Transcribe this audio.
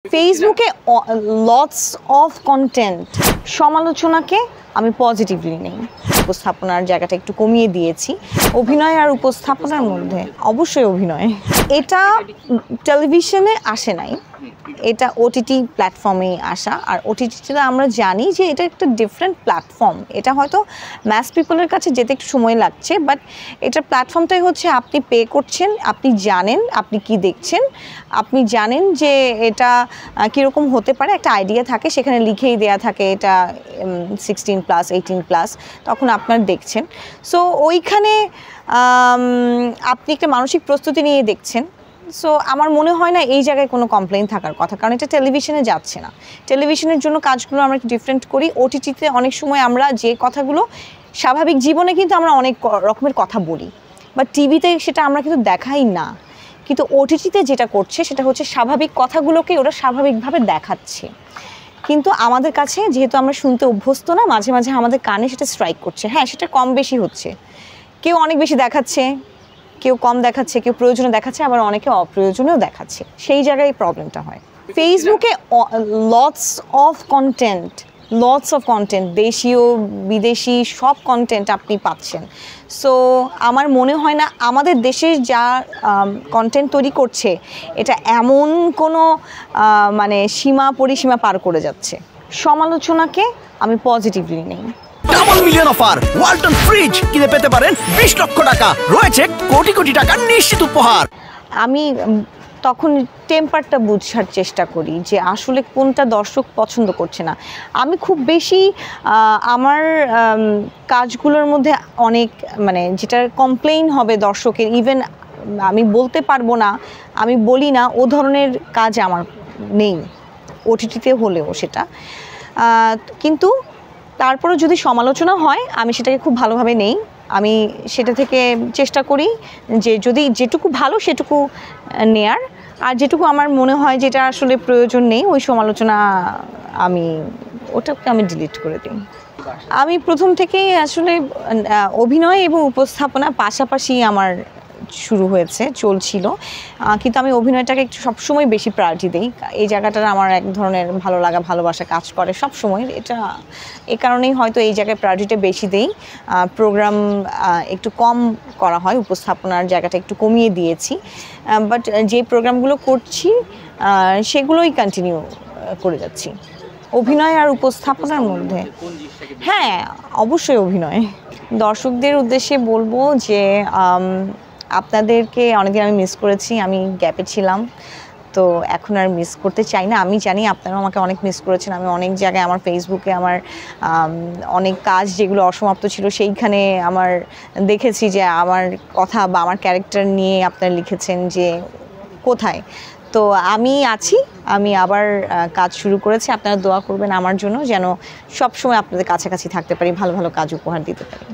ফেসবুকে lots of content সমালোচনাকে আমি positively নেই। উপস্থাপনার জায়গাটা একটু কমিয়ে দিয়েছি। অভিনয় আর উপস্থাপনার মধ্যে অবশ্যই অভিনয়। এটা টেলিভিশনে আসে নাই, এটা ওটিটি প্ল্যাটফর্মেই আসা। আর ওটিটিতে আমরা জানি যে এটা একটা ডিফারেন্ট প্ল্যাটফর্ম। এটা হয়তো ম্যাস পিপলের কাছে যেতে একটু সময় লাগছে, বাট এটার প্ল্যাটফর্মটাই হচ্ছে আপনি পে করছেন, আপনি জানেন আপনি কি দেখছেন, আপনি জানেন যে এটা কীরকম হতে পারে, একটা আইডিয়া থাকে, সেখানে লিখেই দেয়া থাকে এটা 16+, 18+, তখন আপনার দেখছেন। সো ওইখানে আপনি একটা মানসিক প্রস্তুতি নিয়ে দেখছেন। সো আমার মনে হয় না এই জায়গায় কোনো কমপ্লেইন থাকার কথা, কারণ এটা টেলিভিশনে যাচ্ছে না। টেলিভিশনের জন্য কাজগুলো আমরা ডিফারেন্ট করি। ওটিটিতে অনেক সময় আমরা যে কথাগুলো স্বাভাবিক জীবনে কিন্তু আমরা অনেক রকমের কথা বলি, বাট টিভিতে সেটা আমরা কিন্তু দেখাই না। কিন্তু ওটিটিতে যেটা করছে সেটা হচ্ছে স্বাভাবিক কথাগুলোকে ওরা স্বাভাবিকভাবে দেখাচ্ছে, কিন্তু আমাদের কাছে যেহেতু আমরা শুনতে অভ্যস্ত না, মাঝে মাঝে আমাদের কানে সেটা স্ট্রাইক করছে। হ্যাঁ, সেটা কম বেশি হচ্ছে, কেউ অনেক বেশি দেখাচ্ছে, কেউ কম দেখাচ্ছে, কেউ প্রয়োজনে দেখাচ্ছে, আবার অনেকে অপ্রয়োজনেও দেখাচ্ছে। সেই জায়গায় প্রবলেমটা হয়। ফেসবুকে লটস অফ কন্টেন্ট দেশীয় বিদেশি সব কন্টেন্ট আপনি পাচ্ছেন। সো আমার মনে হয় না আমাদের দেশে যা কন্টেন্ট তৈরি করছে এটা এমন কোনো মানে পরিসীমা পার করে যাচ্ছে। সমালোচনাকে আমি পজিটিভলি নেই। Double million offer Walton fridge কিনে পেতে পারেন 20 লক্ষ টাকা, রয়েছে কোটি কোটি টাকার নিশ্চিত উপহার। আমি তখন টেম্পারটা বুঝার চেষ্টা করি যে আসলে কোনটা দর্শক পছন্দ করছে না। আমি খুব বেশি আমার কাজগুলোর মধ্যে অনেক যেটার কমপ্লেইন হবে দর্শকের, ইভেন আমি বলতে পারবো না, আমি বলি না, ও ধরনের কাজ আমার নেই ওটিটিতে হলেও সেটা। কিন্তু তারপরে যদি সমালোচনা হয় আমি সেটাকে খুব ভালোভাবে নেই। আমি সেটা থেকে চেষ্টা করি যে যদি যেটুকু ভালো সেটুকু নেয়ার, আর যেটুকু আমার মনে হয় যেটা আসলে প্রয়োজন নেই ওই সমালোচনা ওটাকে আমি ডিলিট করে দিই। আমি প্রথম থেকেই আসলে অভিনয় এবং উপস্থাপনা পাশাপাশি আমার শুরু হয়েছে, চলছিল, কিন্তু আমি অভিনয়টাকে একটু সবসময় বেশি প্রায়োরিটি দিই। এই জায়গাটার আমার এক ধরনের ভালো লাগা ভালোবাসা কাজ করে সবসময়। এটা এই কারণেই হয়তো এই জায়গায় প্রায়োরিটিটা বেশি দিই। প্রোগ্রাম একটু কম করা হয়, উপস্থাপনার জায়গাটা একটু কমিয়ে দিয়েছি, বাট যে প্রোগ্রামগুলো করছি সেগুলোই কন্টিনিউ করে যাচ্ছি। অভিনয় আর উপস্থাপনার মধ্যে হ্যাঁ অবশ্যই অভিনয়। দর্শকদের উদ্দেশ্যে বলবো যে আপনাদেরকে অনেকদিন আমি মিস করেছি, আমি গ্যাপে ছিলাম, তো এখন আর মিস করতে চাই না। আমি জানি আপনারাও আমাকে অনেক মিস করেছেন। আমি অনেক জায়গায় আমার ফেসবুকে আমার অনেক কাজ যেগুলো অসমাপ্ত ছিল সেইখানে আমার দেখেছি যে আমার কথা বা আমার ক্যারেক্টার নিয়ে আপনারা লিখেছেন যে কোথায়। তো আমি আছি, আমি আবার কাজ শুরু করেছি। আপনারা দোয়া করবেন আমার জন্য, যেন সবসময় আপনাদের কাছাকাছি থাকতে পারি, ভালো ভালো কাজ উপহার দিতে পারি।